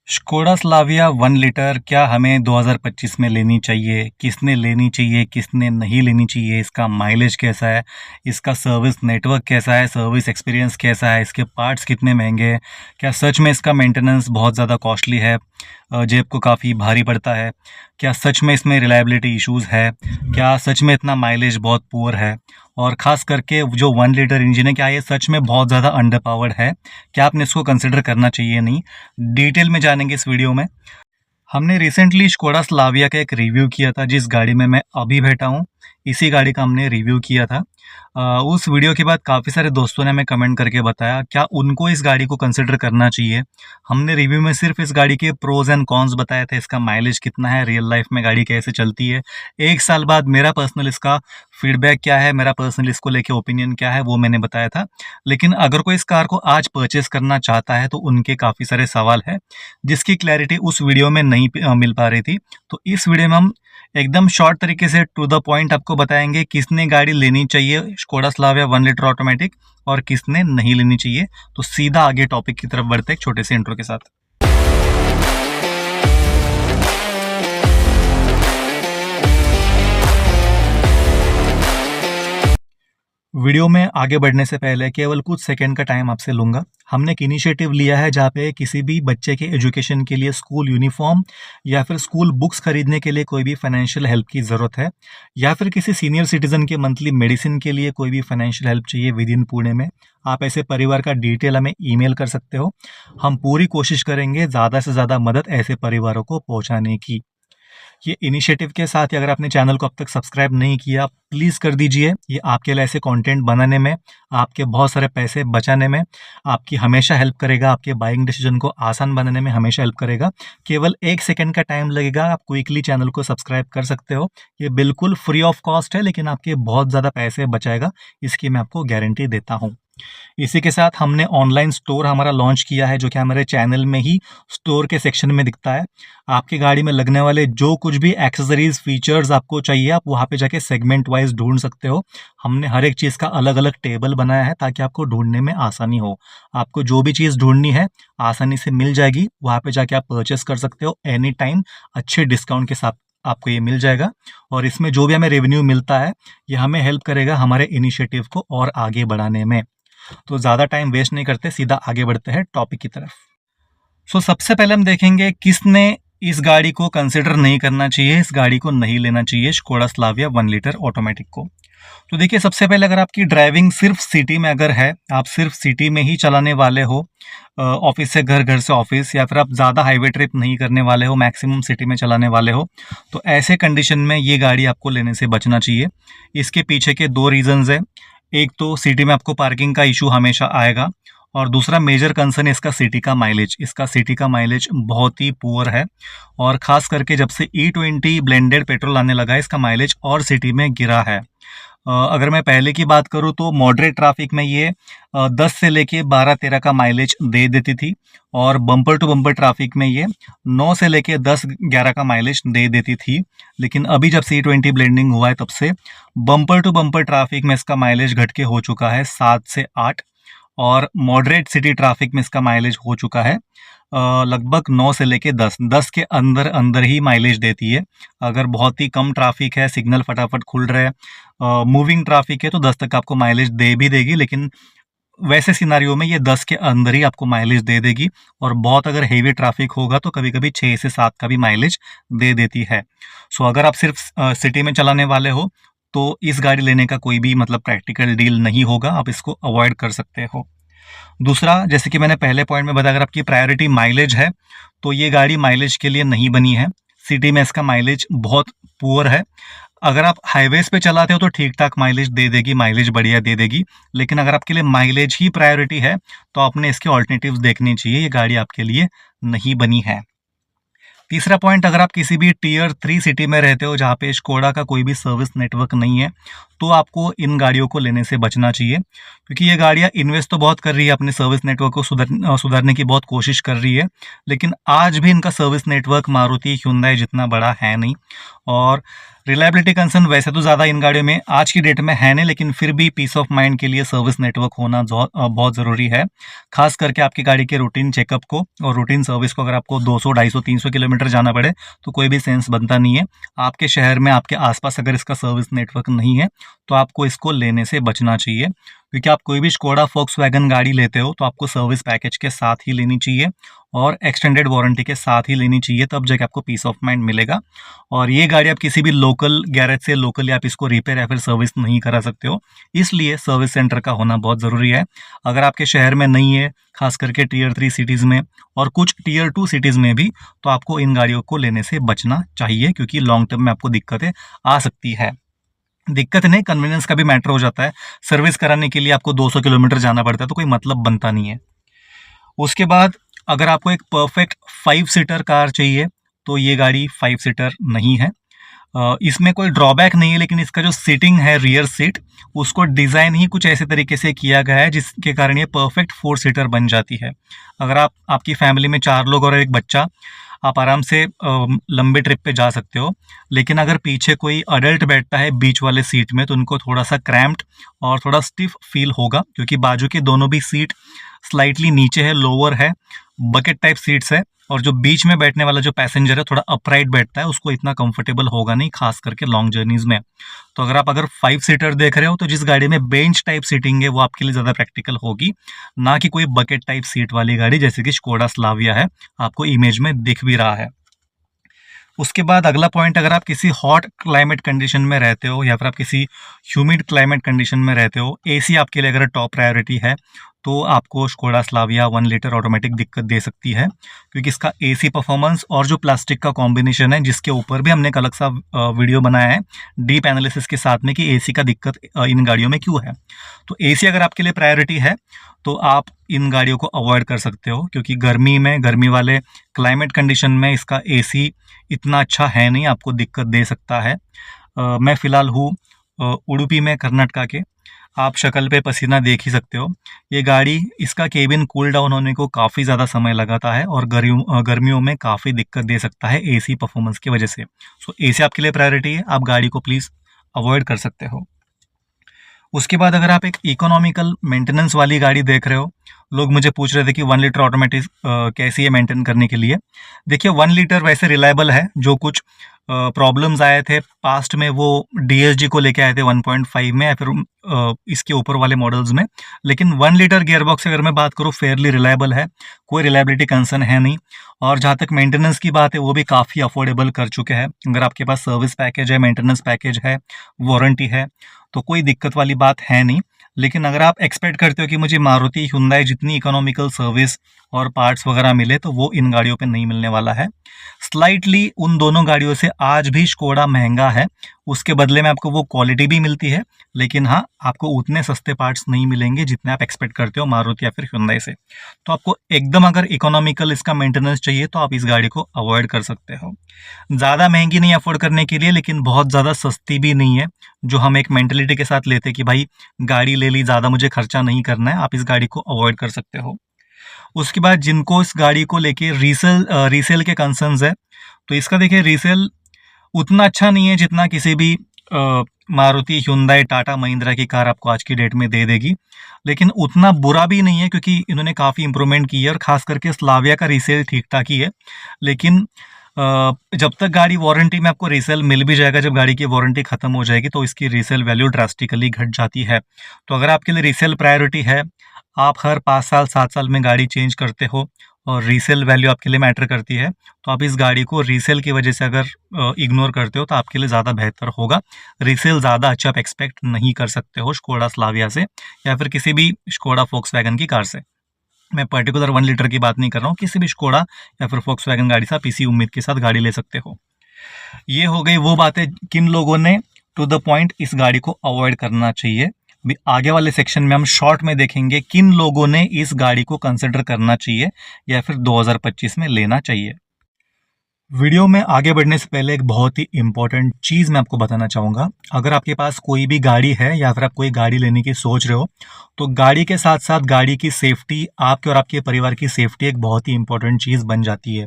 Skoda Slavia 1 litre क्या हमें 2025 में लेनी चाहिए? किसने लेनी चाहिए, किसने नहीं लेनी चाहिए? इसका माइलेज कैसा है? इसका सर्विस नेटवर्क कैसा है? सर्विस एक्सपीरियंस कैसा है? इसके पार्ट्स कितने महंगे हैं? क्या सच में इसका मेंटेनेंस बहुत ज़्यादा कॉस्टली है? जेब को काफ़ी भारी पड़ता है? क्या सच में इसमें रिलायबिलिटी इश्यूज़ है? क्या सच में इतना माइलेज बहुत पुअर है? और ख़ास करके जो 1 लीटर इंजन है, क्या ये सच में बहुत ज़्यादा अंडर पावर्ड है? क्या आपने इसको कंसिडर करना चाहिए नहीं? डिटेल में जानेंगे इस वीडियो में। हमने रिसेंटली स्कोडा स्लाविया का एक रिव्यू किया था, जिस गाड़ी में मैं अभी बैठा हूँ, इसी गाड़ी का हमने रिव्यू किया था। उस वीडियो के बाद काफ़ी सारे दोस्तों ने हमें कमेंट करके बताया क्या उनको इस गाड़ी को कंसिडर करना चाहिए। हमने रिव्यू में सिर्फ इस गाड़ी के प्रोज एंड कॉन्स बताए थे, इसका माइलेज कितना है, रियल लाइफ में गाड़ी कैसे चलती है। 1 साल बाद मेरा पर्सनल इसका फीडबैक क्या है, मेरा पर्सनल इसको लेके ओपिनियन क्या है, वो मैंने बताया था। लेकिन अगर कोई इस कार को आज परचेस करना चाहता है तो उनके काफ़ी सारे सवाल हैं, जिसकी क्लैरिटी उस वीडियो में नहीं मिल पा रही थी। तो इस वीडियो में हम एकदम शॉर्ट तरीके से टू द पॉइंट आपको बताएंगे किसने गाड़ी लेनी चाहिए स्कोडा स्लाविया 1 लीटर ऑटोमेटिक और किसने नहीं लेनी चाहिए। तो सीधा आगे टॉपिक की तरफ बढ़ते हैं एक छोटे से इंट्रो के साथ। वीडियो में आगे बढ़ने से पहले केवल कुछ सेकंड का टाइम आपसे लूंगा। हमने एक इनिशिएटिव लिया है जहाँ पे किसी भी बच्चे के एजुकेशन के लिए स्कूल यूनिफॉर्म या फिर स्कूल बुक्स खरीदने के लिए कोई भी फाइनेंशियल हेल्प की ज़रूरत है, या फिर किसी सीनियर सिटीजन के मंथली मेडिसिन के लिए कोई भी फाइनेंशियल हेल्प चाहिए विद इन पुणे में, आप ऐसे परिवार का डिटेल हमें ईमेल कर सकते हो। हम पूरी कोशिश करेंगे ज़्यादा से ज़्यादा मदद ऐसे परिवारों को पहुँचाने की। ये इनिशिएटिव के साथ ही अगर आपने चैनल को अब तक सब्सक्राइब नहीं किया, प्लीज़ कर दीजिए। ये आपके लिए ऐसे कंटेंट बनाने में, आपके बहुत सारे पैसे बचाने में आपकी हमेशा हेल्प करेगा, आपके बाइंग डिसीजन को आसान बनाने में हमेशा हेल्प करेगा। केवल 1 सेकंड का टाइम लगेगा, आप क्विकली चैनल को सब्सक्राइब कर सकते हो। ये बिल्कुल फ्री ऑफ कॉस्ट है, लेकिन आपके बहुत ज़्यादा पैसे बचाएगा, इसकी मैं आपको गारंटी देता हूँ। इसी के साथ हमने ऑनलाइन स्टोर हमारा लॉन्च किया है, जो कि हमारे चैनल में ही स्टोर के सेक्शन में दिखता है। आपकी गाड़ी में लगने वाले जो कुछ भी एक्सेसरीज फीचर्स आपको चाहिए, आप वहाँ पे जाके सेगमेंट वाइज ढूंढ सकते हो। हमने हर एक चीज़ का अलग अलग टेबल बनाया है ताकि आपको ढूंढने में आसानी हो। आपको जो भी चीज़ ढूंढनी है आसानी से मिल जाएगी, वहाँ पे जाके आप परचेस कर सकते हो एनी टाइम, अच्छे डिस्काउंट के साथ आपको ये मिल जाएगा। और इसमें जो भी हमें रेवेन्यू मिलता है, ये हमें हेल्प करेगा हमारे इनिशिएटिव को और आगे बढ़ाने में। तो ज़्यादा टाइम वेस्ट नहीं करते, सीधा आगे बढ़ते हैं टॉपिक की तरफ। सबसे पहले हम देखेंगे किसने इस गाड़ी को कंसिडर नहीं करना चाहिए, इस गाड़ी को नहीं लेना चाहिए, स्कोडा स्लाविया 1 लीटर ऑटोमेटिक को। तो देखिए, सबसे पहले अगर आपकी ड्राइविंग सिर्फ सिटी में अगर है, आप सिर्फ सिटी में ही चलाने वाले हो, ऑफिस से घर, घर से ऑफिस, या फिर आप ज़्यादा हाईवे ट्रिप नहीं करने वाले हो, मैक्सिमम सिटी में चलाने वाले हो, तो ऐसे कंडीशन में ये गाड़ी आपको लेने से बचना चाहिए। इसके पीछे के 2 रीजंस है। एक तो सिटी में आपको पार्किंग का इशू हमेशा आएगा, और दूसरा मेजर कंसर्न है इसका सिटी का माइलेज। इसका सिटी का माइलेज बहुत ही पुअर है, और ख़ास करके जब से E20 ब्लेंडेड पेट्रोल आने लगा है, इसका माइलेज और सिटी में गिरा है। अगर मैं पहले की बात करूँ तो मॉडरेट ट्रैफिक में ये 10 से लेके 12-13 का माइलेज दे देती थी, और बम्पर टू बम्पर ट्रैफिक में ये 9 से लेके 10-11 का माइलेज दे देती थी। लेकिन अभी जब से E20 ब्लेंडिंग हुआ है, तब से बम्पर टू बम्पर ट्रैफिक में इसका माइलेज घट के हो चुका है 7 से 8, और मॉडरेट सिटी ट्रैफिक में इसका माइलेज हो चुका है लगभग 9 से लेके 10 के अंदर अंदर ही माइलेज देती है। अगर बहुत ही कम ट्रैफिक है, सिग्नल फटाफट खुल रहे हैं, मूविंग ट्रैफिक है, तो 10 तक आपको माइलेज दे भी देगी। लेकिन वैसे सिनारियो में ये 10 के अंदर ही आपको माइलेज दे देगी, और बहुत अगर हेवी ट्रैफिक होगा तो कभी कभी 6 से 7 का भी माइलेज दे देती है। अगर आप सिर्फ सिटी में चलाने वाले हो, तो इस गाड़ी लेने का कोई भी मतलब प्रैक्टिकल डील नहीं होगा, आप इसको अवॉइड कर सकते हो। दूसरा, जैसे कि मैंने पहले पॉइंट में बताया, अगर आपकी प्रायोरिटी माइलेज है, तो ये गाड़ी माइलेज के लिए नहीं बनी है। सिटी में इसका माइलेज बहुत पुअर है। अगर आप हाईवेज पे चलाते हो तो ठीक ठाक माइलेज दे देगी, माइलेज बढ़िया दे देगी। लेकिन अगर आपके लिए माइलेज ही प्रायोरिटी है, तो आपने इसके ऑल्टरनेटिव्स देखने चाहिए, ये गाड़ी आपके लिए नहीं बनी है। तीसरा पॉइंट, अगर आप किसी भी टीयर 3 सिटी में रहते हो जहाँ पे स्कोडा का कोई भी सर्विस नेटवर्क नहीं है, तो आपको इन गाड़ियों को लेने से बचना चाहिए, क्योंकि ये गाड़ियाँ इन्वेस्ट तो बहुत कर रही है, अपने सर्विस नेटवर्क को सुधारने की बहुत कोशिश कर रही है, लेकिन आज भी इनका सर्विस नेटवर्क मारुति, ह्युंडई जितना बड़ा है नहीं। और रिलायबिलिटी कंसर्न वैसे तो ज़्यादा इन गाड़ियों में आज की डेट में है नहीं, लेकिन फिर भी पीस ऑफ माइंड के लिए सर्विस नेटवर्क होना बहुत ज़रूरी है। खास करके आपकी गाड़ी के रूटीन चेकअप को और रूटीन सर्विस को अगर आपको 200, 250, 300 किलोमीटर जाना पड़े तो कोई भी सेंस बनता नहीं है। आपके शहर में आपके आसपास अगर इसका सर्विस नेटवर्क नहीं है तो आपको इसको लेने से बचना चाहिए, क्योंकि आप कोई भी स्कोडा फोक्सवैगन गाड़ी लेते हो तो आपको सर्विस पैकेज के साथ ही लेनी चाहिए और एक्सटेंडेड वारंटी के साथ ही लेनी चाहिए, तब जाके आपको पीस ऑफ माइंड मिलेगा। और ये गाड़ी आप किसी भी लोकल गैरेज से लोकली आप इसको रिपेयर या फिर सर्विस नहीं करा सकते हो, इसलिए सर्विस सेंटर का होना बहुत ज़रूरी है। अगर आपके शहर में नहीं है, खास करके टीयर 3 सिटीज़ में और कुछ टीयर 2 सिटीज़ में भी, तो आपको इन गाड़ियों को लेने से बचना चाहिए, क्योंकि लॉन्ग टर्म में आपको दिक्कतें आ सकती है। दिक्कत नहीं, कन्वीनियंस का भी मैटर हो जाता है। सर्विस कराने के लिए आपको 200 किलोमीटर जाना पड़ता है तो कोई मतलब बनता नहीं है। उसके बाद अगर आपको एक परफेक्ट 5 सीटर कार चाहिए तो ये गाड़ी 5 सीटर नहीं है। इसमें कोई ड्रॉबैक नहीं है, लेकिन इसका जो सीटिंग है रियर सीट, उसको डिज़ाइन ही कुछ ऐसे तरीके से किया गया है जिसके कारण ये परफेक्ट 4 सीटर बन जाती है। अगर आपकी फैमिली में 4 लोग और एक बच्चा, आप आराम से लंबे ट्रिप पे जा सकते हो। लेकिन अगर पीछे कोई अडल्ट बैठता है बीच वाले सीट में तो उनको थोड़ा सा क्रैम्प्ड और थोड़ा स्टिफ फील होगा, क्योंकि बाजू के दोनों भी सीट स्लाइटली नीचे है, लोअर है, बकेट टाइप सीट्स है, और जो बीच में बैठने वाला जो पैसेंजर है थोड़ा अपराइट बैठता है, उसको इतना कंफर्टेबल होगा नहीं, खास करके लॉन्ग जर्नीज में। तो अगर 5 सीटर देख रहे हो तो जिस गाड़ी में बेंच टाइप सीटिंग है वो आपके लिए ज़्यादा प्रैक्टिकल होगी, ना कि कोई बकेट टाइप सीट वाली गाड़ी जैसे कि स्कोडा स्लाविया है, आपको इमेज में दिख भी रहा है। उसके बाद अगला पॉइंट, अगर आप किसी हॉट क्लाइमेट कंडीशन में रहते हो या फिर आप किसी ह्यूमिड क्लाइमेट कंडीशन में रहते हो, एसी आपके लिए अगर टॉप प्रायोरिटी है तो आपको स्कोडा स्लाविया 1 लीटर ऑटोमेटिक दिक्कत दे सकती है, क्योंकि इसका एसी परफॉर्मेंस और जो प्लास्टिक का कॉम्बिनेशन है, जिसके ऊपर भी हमने एक अलग सा वीडियो बनाया है डीप एनालिसिस के साथ में कि एसी का दिक्कत इन गाड़ियों में क्यों है। तो एसी अगर आपके लिए प्रायोरिटी है तो आप इन गाड़ियों को अवॉइड कर सकते हो, क्योंकि गर्मी वाले क्लाइमेट कंडीशन में इसका एसी इतना अच्छा है नहीं, आपको दिक्कत दे सकता है। मैं फ़िलहाल हूँ उडुपी में, कर्नाटका के। आप शक्ल पे पसीना देख ही सकते हो। ये गाड़ी, इसका केबिन कूल डाउन होने को काफ़ी ज़्यादा समय लगाता है और गर्मियों में काफ़ी दिक्कत दे सकता है एसी परफॉर्मेंस की वजह से। सो एसी आपके लिए प्रायोरिटी है, आप गाड़ी को प्लीज़ अवॉइड कर सकते हो। उसके बाद अगर आप एक इकोनॉमिकल मेंटेनेंस वाली गाड़ी देख रहे हो, लोग मुझे पूछ रहे थे कि 1 लीटर ऑटोमेटिक कैसी है मेंटेन करने के लिए। देखिए 1 लीटर वैसे रिलायबल है, जो कुछ प्रॉब्लम्स आए थे पास्ट में वो डीएसजी को लेके आए थे 1.5 में या फिर इसके ऊपर वाले मॉडल्स में, लेकिन 1 लीटर गियरबॉक्स अगर मैं बात करूँ फेयरली रिलायबल है, कोई रिलायबिलिटी कंसर्न है नहीं। और जहाँ तक मेंटेनेंस की बात है वो भी काफ़ी अफोर्डेबल कर चुके हैं। अगर आपके पास सर्विस पैकेज है, मेंटेनेंस पैकेज है, वारंटी है, तो कोई दिक्कत वाली बात है नहीं। लेकिन अगर आप एक्सपेक्ट करते हो कि मुझे मारुति हुंडई जितनी इकोनॉमिकल सर्विस और पार्ट्स वगैरह मिले, तो वो इन गाड़ियों पे नहीं मिलने वाला है। स्लाइटली उन दोनों गाड़ियों से आज भी स्कोडा महंगा है, उसके बदले में आपको वो क्वालिटी भी मिलती है, लेकिन हाँ, आपको उतने सस्ते पार्ट्स नहीं मिलेंगे जितने आप एक्सपेक्ट करते हो मारुति या फिर हुंडई से। तो आपको एकदम अगर इकोनॉमिकल इसका मेंटेनेंस चाहिए तो आप इस गाड़ी को अवॉइड कर सकते हो। ज़्यादा महंगी नहीं अफोर्ड करने के लिए, लेकिन बहुत ज़्यादा सस्ती भी नहीं है, जो हम एक मेंटेलिटी के साथ लेते कि भाई गाड़ी ले ली, ज़्यादा मुझे खर्चा नहीं करना है, आप इस गाड़ी को अवॉइड कर सकते हो। उसके बाद जिनको इस गाड़ी को लेके रीसेल के कंसर्न्स है, तो इसका देखिए रीसेल उतना अच्छा नहीं है जितना किसी भी मारुति, हुंडई, टाटा, महिंद्रा की कार आपको आज की डेट में दे देगी, लेकिन उतना बुरा भी नहीं है क्योंकि इन्होंने काफ़ी इंप्रूवमेंट की है, और खास करके स्लाविया का रीसेल ठीक ठाक ही है। लेकिन जब तक गाड़ी वारंटी में आपको रीसेल मिल भी जाएगा, जब गाड़ी की वारंटी खत्म हो जाएगी तो इसकी रीसेल वैल्यू ड्रास्टिकली घट जाती है। तो अगर आपके लिए रीसेल प्रायोरिटी है, आप हर 5 साल 7 साल में गाड़ी चेंज करते हो और रीसेल वैल्यू आपके लिए मैटर करती है, तो आप इस गाड़ी को रीसेल की वजह से अगर इग्नोर करते हो तो आपके लिए ज़्यादा बेहतर होगा। रीसेल ज़्यादा अच्छा आप एक्सपेक्ट नहीं कर सकते हो स्कोडा स्लाविया से या फिर किसी भी स्कोडा फोक्सवैगन की कार से। मैं पर्टिकुलर 1 लीटर की बात नहीं कर रहा हूँ, किसी भी स्कोडा या फिर फोक्सवैगन गाड़ी से आप इसी उम्मीद के साथ गाड़ी ले सकते हो। ये हो गई वो बातें किन लोगों ने टू द पॉइंट इस गाड़ी को अवॉइड करना चाहिए। अभी आगे वाले सेक्शन में हम शॉर्ट में देखेंगे किन लोगों ने इस गाड़ी को कंसिडर करना चाहिए या फिर 2025 में लेना चाहिए। वीडियो में आगे बढ़ने से पहले एक बहुत ही इंपॉर्टेंट चीज़ मैं आपको बताना चाहूँगा। अगर आपके पास कोई भी गाड़ी है या फिर आप कोई गाड़ी लेने की सोच रहे हो, तो गाड़ी के साथ साथ गाड़ी की सेफ्टी, आपके और आपके परिवार की सेफ्टी एक बहुत ही इंपॉर्टेंट चीज़ बन जाती है।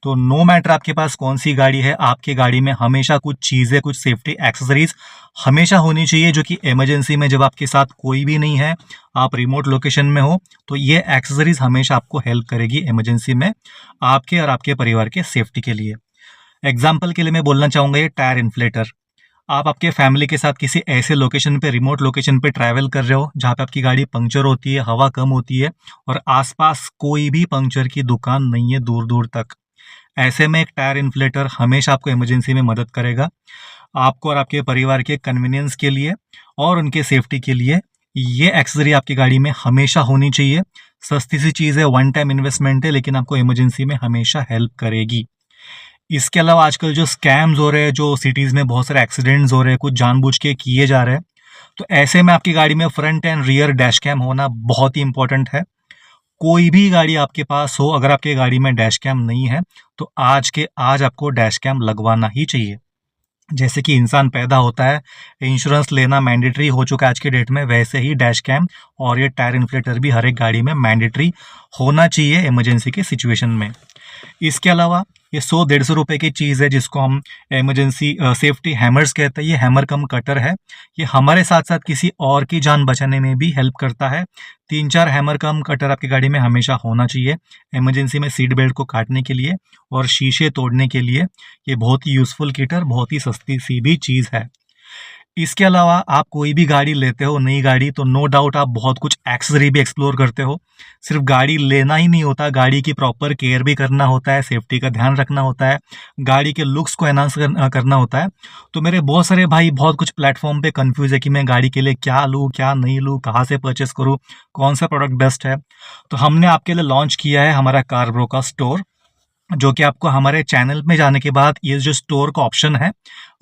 तो नो मैटर आपके पास कौन सी गाड़ी है, आपके गाड़ी में हमेशा कुछ चीज़ें, कुछ सेफ्टी एक्सेसरीज हमेशा होनी चाहिए, जो कि इमरजेंसी में जब आपके साथ कोई भी नहीं है, आप रिमोट लोकेशन में हो, तो ये एक्सेसरीज हमेशा आपको हेल्प करेगी इमरजेंसी में आपके और आपके परिवार के सेफ्टी के लिए। एग्जाम्पल के लिए मैं बोलना चाहूँगा ये टायर इन्फ्लेटर। आप आपके फैमिली के साथ किसी ऐसे लोकेशन पे, रिमोट लोकेशन पे ट्रैवल कर रहे हो जहाँ पे आपकी गाड़ी पंक्चर होती है, हवा कम होती है और आसपास कोई भी पंक्चर की दुकान नहीं है दूर दूर तक। ऐसे में एक टायर इन्फ्लेटर हमेशा आपको इमरजेंसी में मदद करेगा। आपको और आपके परिवार के कन्वीनियंस के लिए और उनके सेफ्टी के लिए ये एक्सेसरी आपकी गाड़ी में हमेशा होनी चाहिए। सस्ती सी चीज़ है, वन टाइम इन्वेस्टमेंट है, लेकिन आपको इमरजेंसी में हमेशा हेल्प करेगी। इसके अलावा आजकल जो स्कैम्स हो रहे हैं, जो सिटीज़ में बहुत सारे एक्सीडेंट्स हो रहे हैं, कुछ जानबूझ के किए जा रहे हैं, तो ऐसे में आपकी गाड़ी में front end rear dash cam होना बहुत ही इंपॉर्टेंट है। कोई भी गाड़ी आपके पास हो, अगर आपके गाड़ी में डैश कैम नहीं है, तो आज के आज आपको डैश कैम लगवाना ही चाहिए। जैसे कि इंसान पैदा होता है, इंश्योरेंस लेना मैंडेटरी हो चुका है आज के डेट में, वैसे ही डैश कैम और ये टायर इन्फ्लेटर भी हर एक गाड़ी में मैंडेटरी होना चाहिए इमरजेंसी के सिचुएशन में। इसके अलावा ये 100-150 रुपए की चीज़ है जिसको हम इमरजेंसी सेफ्टी हैमर्स कहते हैं। ये हैमर कम कटर है। ये हमारे साथ साथ किसी और की जान बचाने में भी हेल्प करता है। 3-4 हैमर कम कटर आपकी गाड़ी में हमेशा होना चाहिए इमरजेंसी में सीट बेल्ट को काटने के लिए और शीशे तोड़ने के लिए। ये बहुत ही यूज़फुल किट और बहुत ही सस्ती सी भी चीज़ है। इसके अलावा आप कोई भी गाड़ी लेते हो, नई गाड़ी, तो नो डाउट आप बहुत कुछ एक्सेसरी भी एक्सप्लोर करते हो। सिर्फ गाड़ी लेना ही नहीं होता, गाड़ी की प्रॉपर केयर भी करना होता है, सेफ्टी का ध्यान रखना होता है, गाड़ी के लुक्स को एनहांस करना होता है। तो मेरे बहुत सारे भाई बहुत कुछ प्लेटफॉर्म पे कंफ्यूज है कि मैं गाड़ी के लिए क्या लूँ, क्या नहीं लूँ, कहाँ से परचेस करूँ, कौन सा प्रोडक्ट बेस्ट है। तो हमने आपके लिए लॉन्च किया है हमारा कारब्रो का स्टोर, जो कि आपको हमारे चैनल में जाने के बाद ये जो स्टोर का ऑप्शन है,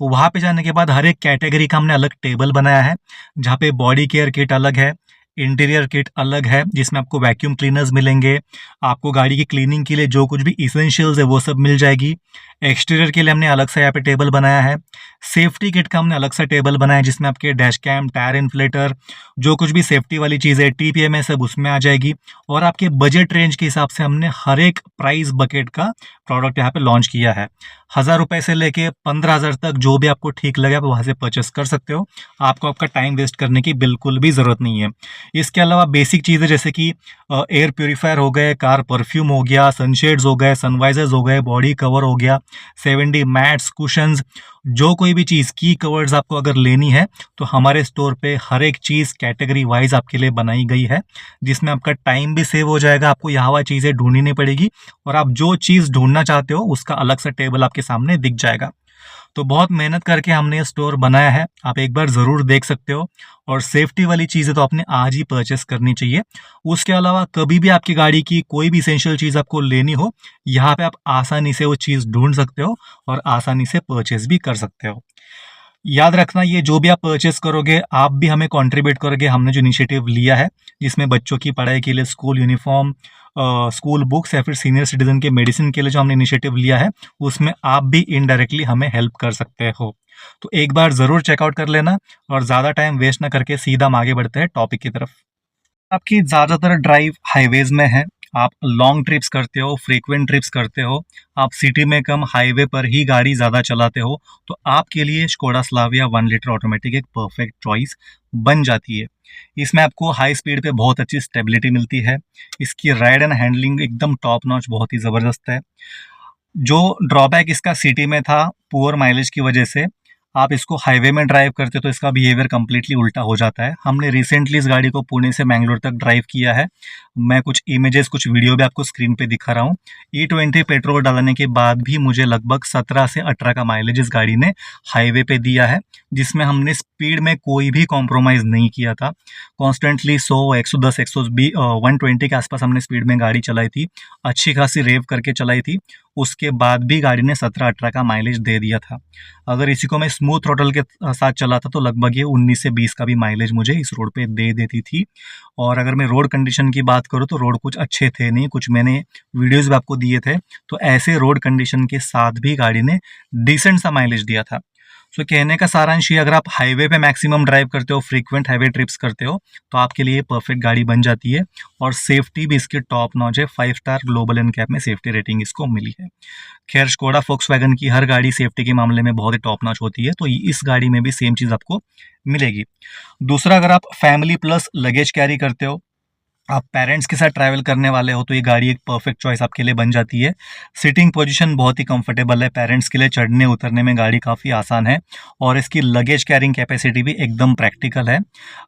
वहाँ पे जाने के बाद हर एक कैटेगरी का हमने अलग टेबल बनाया है, जहाँ पे बॉडी केयर किट अलग है, इंटीरियर किट अलग है, जिसमें आपको वैक्यूम क्लीनर्स मिलेंगे, आपको गाड़ी की क्लीनिंग के लिए जो कुछ भी इसेंशियल्स है वो सब मिल जाएगी। एक्सटीरियर के लिए हमने अलग सा यहाँ पे टेबल बनाया है। सेफ्टी किट का हमने अलग सा टेबल बनाया है, जिसमें आपके डैश कैम, टायर इन्फ्लेटर, जो कुछ भी सेफ्टी वाली चीज़ है, टीपीएमएस सब उसमें आ जाएगी। और आपके बजट रेंज के हिसाब से हमने हर एक प्राइस बकेट का प्रोडक्ट यहाँ पे लॉन्च किया है। 1000 रुपए से लेके 15,000 तक जो भी आपको ठीक लगे आप वहाँ से परचेस कर सकते हो। आपको आपका टाइम वेस्ट करने की बिल्कुल भी ज़रूरत नहीं है। इसके अलावा बेसिक चीज़ें जैसे कि एयर प्यूरीफायर हो गए, कार परफ्यूम हो गया, सनशेड्स हो गए, सनवाइजर्स हो गए, बॉडी कवर हो गया, 7D मैट्स, कुशंस, जो कोई भी चीज़ की कवर्स आपको अगर लेनी है तो हमारे स्टोर पे हर एक चीज़ कैटेगरी वाइज आपके लिए बनाई गई है, जिसमें आपका टाइम भी सेव हो जाएगा, आपको यहाँ वहाँ चीज़ें ढूंढनी नहीं पड़ेगी और आप जो चीज़ ढूंढना चाहते हो उसका अलग सा टेबल आपके सामने दिख जाएगा। तो बहुत मेहनत करके हमने ये स्टोर बनाया है, आप एक बार ज़रूर देख सकते हो। और सेफ्टी वाली चीज़ें तो आपने आज ही परचेस करनी चाहिए। उसके अलावा कभी भी आपकी गाड़ी की कोई भी इसेंशियल चीज़ आपको लेनी हो, यहाँ पे आप आसानी से वो चीज़ ढूंढ सकते हो और आसानी से परचेस भी कर सकते हो। याद रखना, ये जो भी आप परचेस करोगे आप भी हमें कंट्रीब्यूट करोगे। हमने जो इनिशिएटिव लिया है जिसमें बच्चों की पढ़ाई के लिए स्कूल यूनिफॉर्म, स्कूल बुक्स या फिर सीनियर सिटीजन के मेडिसिन के लिए जो हमने इनिशिएटिव लिया है, उसमें आप भी इनडायरेक्टली हमें हेल्प कर सकते हो। तो एक बार ज़रूर चेकआउट कर लेना और ज़्यादा टाइम वेस्ट ना करके सीधा हम आगे बढ़ते हैं टॉपिक की तरफ। आपकी ज़्यादातर ड्राइव हाईवेज में है, आप लॉन्ग ट्रिप्स करते हो, फ्रीक्वेंट ट्रिप्स करते हो, आप सिटी में कम हाईवे पर ही गाड़ी ज़्यादा चलाते हो, तो आपके लिए स्कोडा स्लाविया 1 लीटर ऑटोमेटिक एक परफेक्ट चॉइस बन जाती है। इसमें आपको हाई स्पीड पे बहुत अच्छी स्टेबिलिटी मिलती है। इसकी राइड एंड हैंडलिंग एकदम टॉप नॉच, बहुत ही ज़बरदस्त है। जो ड्रॉबैक इसका सिटी में था पुअर माइलेज की वजह से, आप इसको हाईवे में ड्राइव करते हो तो इसका बिहेवियर कम्प्लीटली उल्टा हो जाता है। हमने रिसेंटली इस गाड़ी को पुणे से मैंगलोर तक ड्राइव किया है। मैं कुछ इमेजेस, कुछ वीडियो भी आपको स्क्रीन पे दिखा रहा हूँ। E20 पेट्रोल डालने के बाद भी मुझे लगभग 17 से 18 का माइलेज इस गाड़ी ने हाईवे पे दिया है, जिसमें हमने स्पीड में कोई भी कॉम्प्रोमाइज़ नहीं किया था। कॉन्स्टेंटली 100, 110, 120, 120 के आसपास हमने स्पीड में गाड़ी चलाई थी, अच्छी खासी रेव करके चलाई थी। उसके बाद भी गाड़ी ने 17-18 का माइलेज दे दिया था। अगर इसी को मैं स्मूथ थ्रॉटल के साथ चलाता तो लगभग ये 19 से 20 का भी माइलेज मुझे इस रोड पे दे देती थी। और अगर मैं रोड कंडीशन की बात करूँ तो रोड कुछ अच्छे थे नहीं, कुछ मैंने वीडियोस भी आपको दिए थे, तो ऐसे रोड कंडीशन के साथ भी गाड़ी ने डिसेंट सा माइलेज दिया था। सो कहने का सारांश ये, अगर आप हाईवे पे मैक्सिमम ड्राइव करते हो, फ्रीक्वेंट हाईवे ट्रिप्स करते हो, तो आपके लिए परफेक्ट गाड़ी बन जाती है। और सेफ्टी भी इसकी टॉप नॉच है, 5 स्टार ग्लोबल एनकैप में सेफ्टी रेटिंग इसको मिली है। खैर, स्कोडा फोक्सवैगन की हर गाड़ी सेफ्टी के मामले में बहुत ही टॉप नॉच होती है, तो इस गाड़ी में भी सेम चीज़ आपको मिलेगी। दूसरा, अगर आप फैमिली प्लस लगेज कैरी करते हो, आप पेरेंट्स के साथ ट्रैवल करने वाले हो, तो ये गाड़ी एक परफेक्ट चॉइस आपके लिए बन जाती है। सिटिंग पोजीशन बहुत ही कंफर्टेबल है, पेरेंट्स के लिए चढ़ने उतरने में गाड़ी काफ़ी आसान है, और इसकी लगेज कैरिंग कैपेसिटी भी एकदम प्रैक्टिकल है।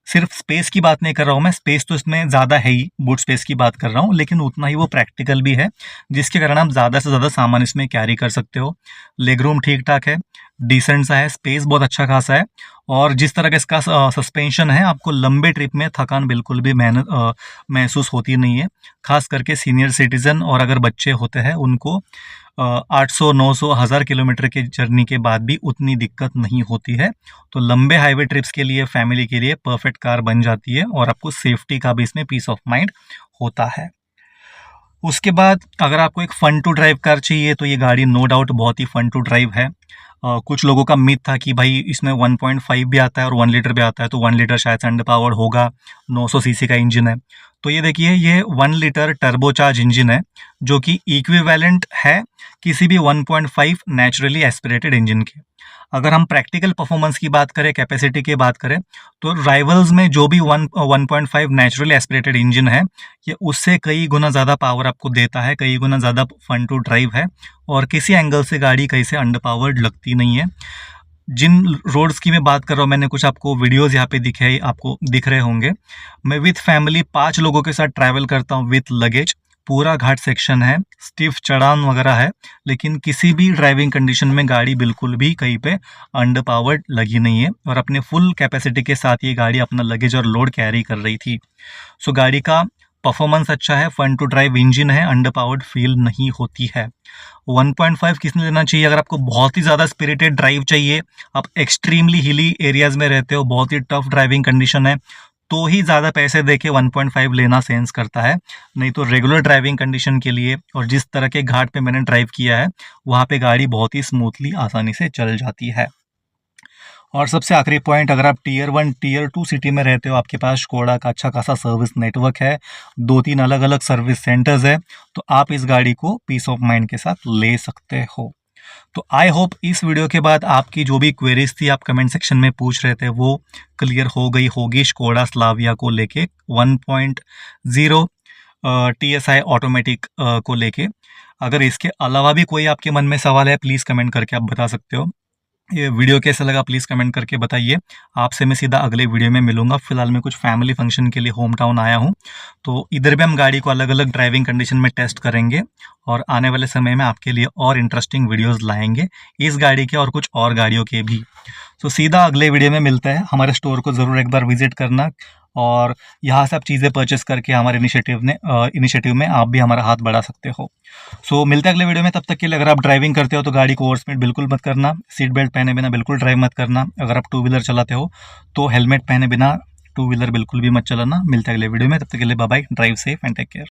सिर्फ स्पेस की बात नहीं कर रहा हूँ मैं, स्पेस तो इसमें ज़्यादा है ही, बूट स्पेस की बात कर रहा हूँ, लेकिन उतना ही वो प्रैक्टिकल भी है, जिसके कारण आप ज़्यादा से ज़्यादा सामान इसमें कैरी कर सकते हो। लेग रूम ठीक ठाक है, डिसेंट सा है, स्पेस बहुत अच्छा खासा है, और जिस तरह का इसका सस्पेंशन है, आपको लंबे ट्रिप में थकान बिल्कुल भी महसूस होती नहीं है। खास करके सीनियर सिटीजन और अगर बच्चे होते हैं, उनको 800, 900, 1000 किलोमीटर की जर्नी के बाद भी उतनी दिक्कत नहीं होती है। तो लंबे हाईवे ट्रिप्स के लिए, फैमिली के लिए परफेक्ट कार बन जाती है, और आपको सेफ्टी का भी इसमें पीस ऑफ माइंड होता है। उसके बाद अगर आपको एक फन टू ड्राइव कार चाहिए, तो ये गाड़ी नो डाउट बहुत ही फन टू ड्राइव है। कुछ लोगों का मिथ था कि भाई इसमें 1.5 भी आता है और 1 लीटर भी आता है, तो 1 लीटर शायद से अंडर पावर्ड होगा, 900 सीसी का इंजन है। तो ये देखिए, ये 1 लीटर टर्बोचार्ज इंजन है, जो कि इक्विवेलेंट है किसी भी 1.5 नेचुरली एस्पिरेटेड इंजन के। अगर हम प्रैक्टिकल परफॉर्मेंस की बात करें, कैपेसिटी की बात करें, तो राइवल्स में जो भी 1.5 नेचुरली एस्पिरेटेड इंजन है, ये उससे कई गुना ज़्यादा पावर आपको देता है, कई गुना ज़्यादा फन टू ड्राइव है, और किसी एंगल से गाड़ी कहीं से अंडर पावर्ड लगती नहीं है। जिन रोड्स की मैं बात कर रहा हूँ, मैंने कुछ आपको वीडियोस यहाँ पे दिखे, आपको दिख रहे होंगे। मैं विथ फैमिली 5 लोगों के साथ ट्रैवल करता हूँ विथ लगेज। पूरा घाट सेक्शन है, स्टिफ चढ़ान वगैरह है, लेकिन किसी भी ड्राइविंग कंडीशन में गाड़ी बिल्कुल भी कहीं पे अंडर पावर्ड लगी नहीं है, और अपने फुल कैपेसिटी के साथ ये गाड़ी अपना लगेज और लोड कैरी कर रही थी। सो गाड़ी का परफॉर्मेंस अच्छा है, फन टू ड्राइव इंजन है, अंडर पावर्ड फील नहीं होती है। 1.5 किसने लेना चाहिए? अगर आपको बहुत ही ज़्यादा स्पिरिटेड ड्राइव चाहिए, आप एक्सट्रीमली हिली एरियाज में रहते हो, बहुत ही टफ ड्राइविंग कंडीशन है, तो ही ज़्यादा पैसे देके 1.5 लेना सेंस करता है। नहीं तो रेगुलर ड्राइविंग कंडीशन के लिए, और जिस तरह के घाट पे मैंने ड्राइव किया है, वहाँ पे गाड़ी बहुत ही स्मूथली, आसानी से चल जाती है। और सबसे आखिरी पॉइंट, अगर आप टीयर 1, टीयर 2 सिटी में रहते हो, आपके पास स्कोडा का अच्छा खासा सर्विस नेटवर्क है, 2-3 अलग अलग सर्विस सेंटर्स है, तो आप इस गाड़ी को पीस ऑफ माइंड के साथ ले सकते हो। तो आई होप इस वीडियो के बाद आपकी जो भी क्वेरीज थी, आप कमेंट सेक्शन में पूछ रहे थे, वो क्लियर हो गई होगी स्कोडा स्लाविया को लेके, 1.0 TSI ऑटोमेटिक को लेके। अगर इसके अलावा भी कोई आपके मन में सवाल है, प्लीज़ कमेंट करके आप बता सकते हो। ये वीडियो कैसा लगा प्लीज़ कमेंट करके बताइए। आपसे मैं सीधा अगले वीडियो में मिलूंगा। फिलहाल मैं कुछ फैमिली फंक्शन के लिए होम टाउन आया हूँ, तो इधर भी हम गाड़ी को अलग अलग ड्राइविंग कंडीशन में टेस्ट करेंगे, और आने वाले समय में आपके लिए और इंटरेस्टिंग वीडियोस लाएंगे, इस गाड़ी के और कुछ और गाड़ियों के भी। तो सीधा अगले वीडियो में मिलता है। हमारे स्टोर को ज़रूर एक बार विजिट करना, और यहाँ से आप चीज़ें परचेस करके हमारे इनिशिएटिव में आप भी हमारा हाथ बढ़ा सकते हो। सो मिलते हैं अगले वीडियो में। तब तक के लिए अगर आप ड्राइविंग करते हो तो गाड़ी को ओवर स्पीड बिल्कुल मत करना, सीट बेल्ट पहने बिना बिल्कुल ड्राइव मत करना। अगर आप 2 व्हीलर चलाते हो तो हेलमेट पहने बिना 2 व्हीलर बिल्कुल भी मत चलाना। मिलते हैं अगले वीडियो में, तब तक के लिए bye bye, drive safe and take care.